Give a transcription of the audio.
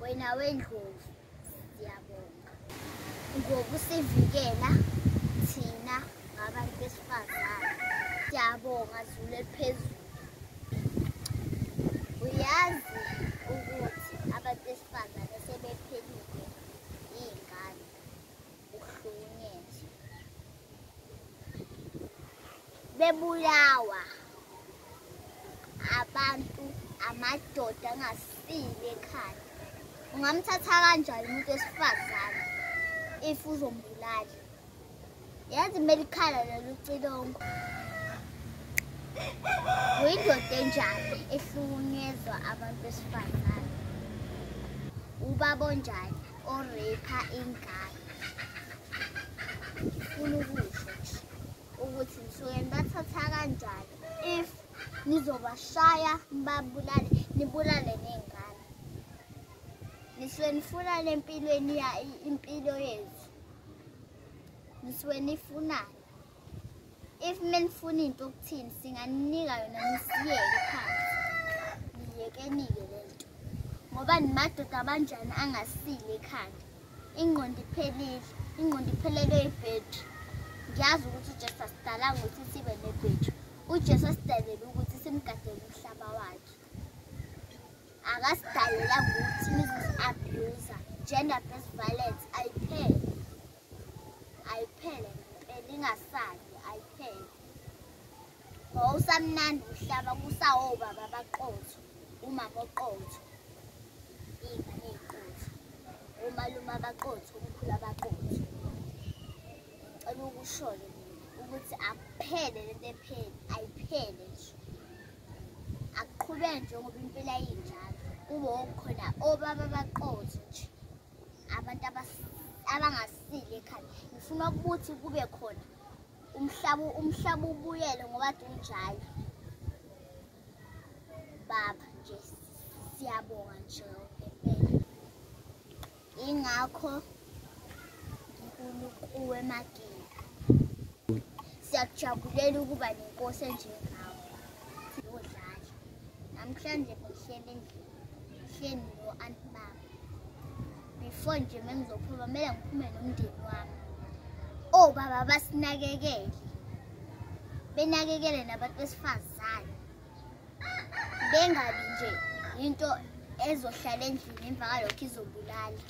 wena wendlovu siyabonga ngokusivikela thina ngabantu besifazane. Siyabonga Zulu eliphezulu. Uyazi ukuthi abantu besifazane sebephelile iy'ngane ukuhlukunyezwa, bebulawa abantu amadoda angasile ekhaya. Ungamthatha kanjani umuntu wesifazane if uzombulala? Yazi kumele ikhala lelo cilongo. Uyindoda enjani ehlukunyezwa abantu besifazane? Ubaba onjani orepha ingane? Ngifuna ukusho nje ukuthi nisuke nibathatha kanjani if nizobashaya nibabulale, nibulale ney'ngane. Nisuke nifuna empilweni impilo yethu, nisuke nifunani. If menifuna into okuthini singaninika yona nisiyeke phansi, niyekenike lento ngoba nimadoda abanjani angasile ekhanda. Ingqondo iphelile, ingqondo iphelelwe ibhetri. Ngiyazi ukuthi uJesu asidalanga ukuthi sibe nebhetri. uJesu asidalele ukuthi simgadele umhlaba wakhe. Akasidalelanga ukuthi nizi-abuse. Gender based violence ayiphele, ayiphele ngempela, ingasali, ayiphele. Wawusamnandi umhlaba kusawobaba abaqotho, umama oqotho, iy'ngane ey'qotho, omalume abaqotho, omkhulu abaqotho. Ngicela ukusholo ukuthi akuphele lento ephele, ayiphele nje. Akuqhubeke njengoba impilo ayinjalo. Kube khona obaba abaqotho nje, abantu abangasile ekhaya. Ngifuna ukuthi kube khona umhlaba ubuyele ngoba unjalo. Baba nje siyabonga nje ngempela. Ingakho ngikulu kuwe Magini. Siyakujabulela ukuba nenkosi enjengawe. Siyodlala. Namhlanje ngihleli endlini, ngihleli no-anti baba. Before nje mengizophuma kumele ngiphume nomndeni wami. Obaba basinakekele, benakekele nabantu besifazane, bengabi nje into ezohlala endlini emva kwalokho izobulala.